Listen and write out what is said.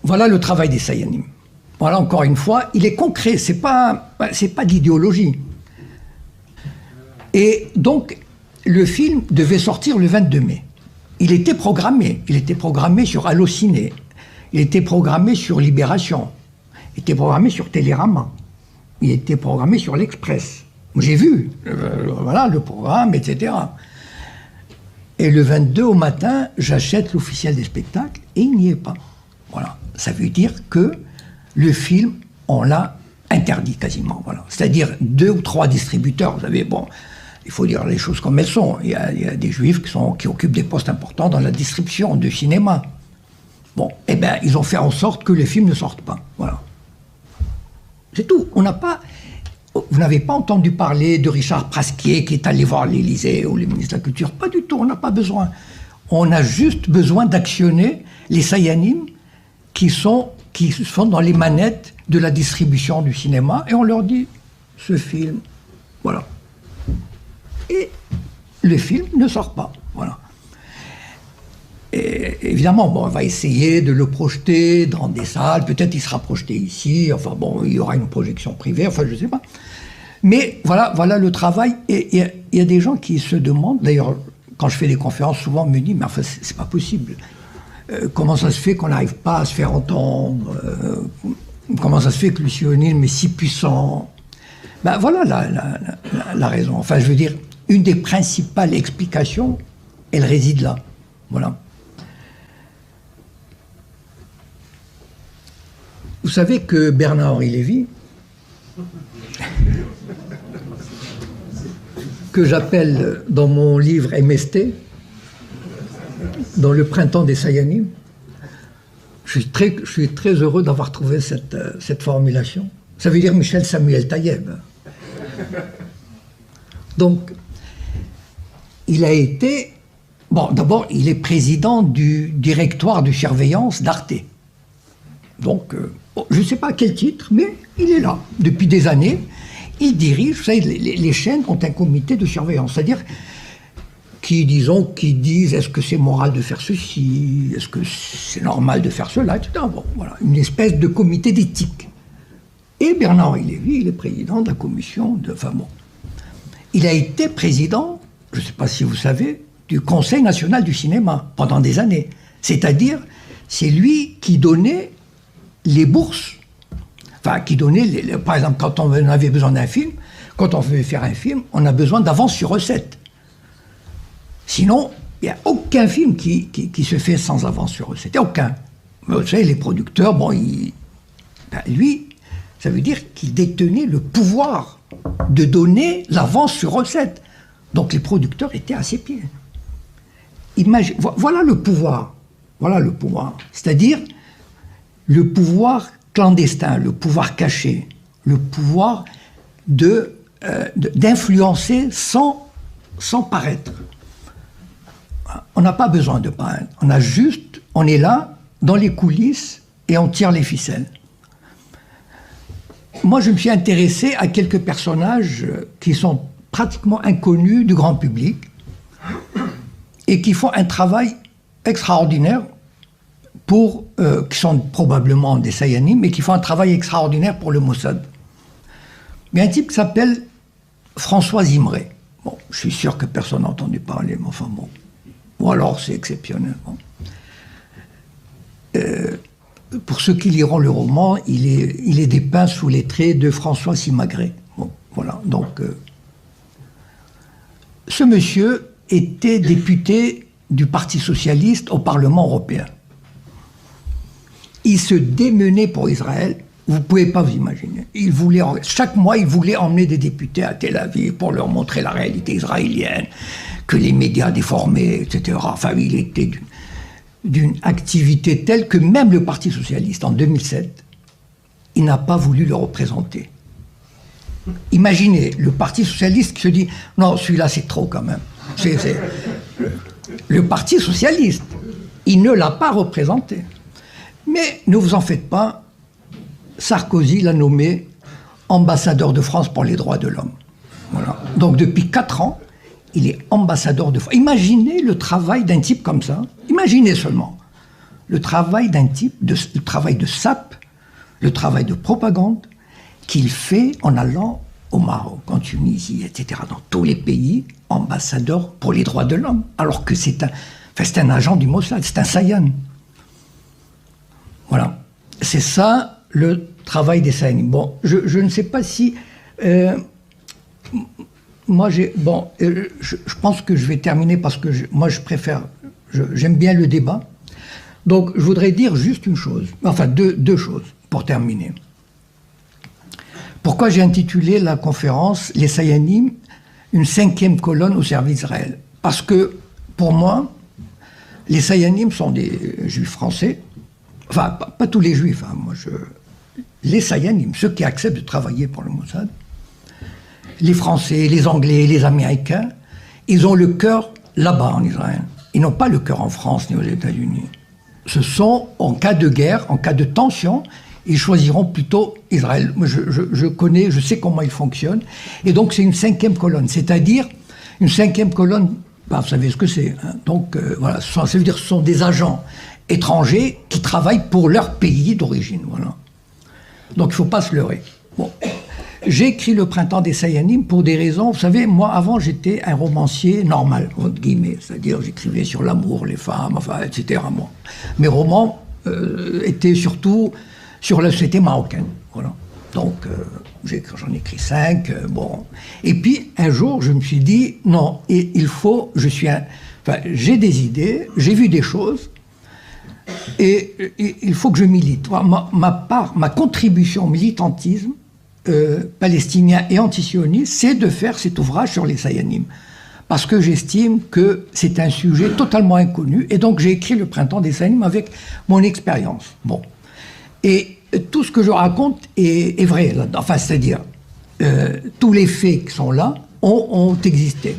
Voilà le travail des Sayanim. Voilà, encore une fois, il est concret, c'est pas d'idéologie. Et donc, le film devait sortir le 22 mai. Il était programmé sur Allociné, il était programmé sur Libération, il était programmé sur Télérama, il était programmé sur l'Express. J'ai vu, voilà, le programme, etc. Et le 22 au matin, j'achète l'officiel des spectacles et il n'y est pas. Voilà. Ça veut dire que le film, on l'a interdit quasiment. Voilà. C'est-à-dire 2 ou 3 distributeurs. Vous savez, bon, il faut dire les choses comme elles sont. Il y a des juifs qui occupent des postes importants dans la distribution de cinéma. Bon, eh bien, ils ont fait en sorte que le film ne sorte pas. Voilà. C'est tout. Vous n'avez pas entendu parler de Richard Prasquier qui est allé voir l'Élysée ou le ministre de la Culture. Pas du tout, on n'a pas besoin. On a juste besoin d'actionner les Sayanim qui sont dans les manettes de la distribution du cinéma et on leur dit ce film, voilà. Et le film ne sort pas, voilà. Et évidemment, bon, on va essayer de le projeter dans des salles, peut-être il sera projeté ici, enfin bon, il y aura une projection privée, enfin je ne sais pas. Mais voilà le travail, et il y a des gens qui se demandent, d'ailleurs, quand je fais des conférences, souvent on me dit, mais enfin c'est pas possible. Comment ça se fait qu'on n'arrive pas à se faire entendre, comment ça se fait que le sionisme est si puissant? Ben voilà la raison. Enfin, je veux dire, une des principales explications, elle réside là. Voilà. Vous savez que Bernard-Henri Lévy, que j'appelle dans mon livre MST, dans le printemps des Sayanim, je suis très heureux d'avoir trouvé cette formulation. Ça veut dire Michel Samuel Taïeb. Donc, il a été... Bon, d'abord, il est président du directoire de surveillance d'Arte. Donc, je ne sais pas à quel titre, mais il est là. Depuis des années, il dirige, vous savez, les chaînes ont un comité de surveillance. C'est-à-dire qui disent est-ce que c'est moral de faire ceci, est-ce que c'est normal de faire cela, etc. Bon, voilà, une espèce de comité d'éthique. Et Bernard-Henri Lévy, il est président de la commission de... Enfin bon. Il a été président, je ne sais pas si vous savez, du Conseil national du cinéma pendant des années. C'est-à-dire, c'est lui qui donnait les bourses. Enfin, qui donnait... par exemple, quand on avait besoin d'un film, quand on veut faire un film, on a besoin d'avance sur recette. Sinon, il n'y a aucun film qui se fait sans avance sur recette. Aucun. Mais vous savez, les producteurs, bon, lui, ça veut dire qu'il détenait le pouvoir de donner l'avance sur recette. Donc les producteurs étaient à ses pieds. Voilà le pouvoir. Voilà le pouvoir. C'est-à-dire le pouvoir clandestin, le pouvoir caché, le pouvoir d'influencer sans paraître. On n'a pas besoin de paraître. On est là, dans les coulisses, et on tire les ficelles. Moi, je me suis intéressé à quelques personnages qui sont pratiquement inconnus du grand public et qui font un travail extraordinaire qui sont probablement des Sayanim, mais qui font un travail extraordinaire pour le Mossad. Il y a un type qui s'appelle François Zimré. Bon, je suis sûr que personne n'a entendu parler, mais enfin bon. Ou alors c'est exceptionnel. Bon. Pour ceux qui liront le roman, il est dépeint sous les traits de François Simagré. Bon, voilà. Donc, ce monsieur était député du Parti socialiste au Parlement européen. Il se démenait pour Israël. Vous ne pouvez pas vous imaginer. Chaque mois, il voulait emmener des députés à Tel Aviv pour leur montrer la réalité israélienne, que les médias déformaient, etc. Enfin, il était d'une activité telle que même le Parti socialiste, en 2007, il n'a pas voulu le représenter. Imaginez, le Parti socialiste qui se dit « Non, celui-là, c'est trop quand même. » Le Parti socialiste, il ne l'a pas représenté. Mais ne vous en faites pas, Sarkozy l'a nommé ambassadeur de France pour les droits de l'homme. Voilà. Donc depuis 4 ans, il est ambassadeur de France. Imaginez le travail d'un type comme ça. Imaginez seulement. le travail d'un type, le travail de sape, le travail de propagande qu'il fait en allant au Maroc, en Tunisie, etc., dans tous les pays, ambassadeur pour les droits de l'homme, alors que c'est un agent du Mossad, c'est un Sayan. Voilà. C'est ça le travail des Sayanim. Bon, je ne sais pas si... moi, je pense que je vais terminer parce que moi, je préfère... J'aime bien le débat. Donc, je voudrais dire juste une chose, enfin deux choses pour terminer. Pourquoi j'ai intitulé la conférence « Les Sayanim, une cinquième colonne au service d'Israël » Parce que, pour moi, les Sayanim sont des juifs français, enfin, pas tous les juifs, hein, les Sayanim, ceux qui acceptent de travailler pour le Mossad, les Français, les Anglais, les Américains, ils ont le cœur là-bas en Israël. Ils n'ont pas le cœur en France ni aux États-Unis. Ce sont, en cas de guerre, en cas de tension, ils choisiront plutôt Israël. Je sais comment ils fonctionnent. Et donc, c'est une cinquième colonne. C'est-à-dire, une cinquième colonne, ben, vous savez ce que c'est. Hein. Donc, voilà, ça veut dire que ce sont des agents étrangers qui travaillent pour leur pays d'origine. Voilà. Donc, il ne faut pas se leurrer. Bon. J'ai écrit Le Printemps des Sayanim pour des raisons... Vous savez, moi, avant, j'étais un romancier normal, entre guillemets. C'est-à-dire, j'écrivais sur l'amour, les femmes, enfin, etc. Moi. Mes romans étaient surtout sur la société marocaine. Voilà. Donc, j'en ai écrit 5. Bon. Et puis, un jour, je me suis dit, non, il faut... j'ai des idées, j'ai vu des choses, et il faut que je milite. Ma contribution au militantisme, palestinien et antisioniste, c'est de faire cet ouvrage sur les Sayanim. Parce que j'estime que c'est un sujet totalement inconnu, et donc j'ai écrit Le Printemps des Sayanim avec mon expérience. Bon. Et tout ce que je raconte est vrai, là-dedans. Enfin, c'est-à-dire, tous les faits qui sont là ont existé.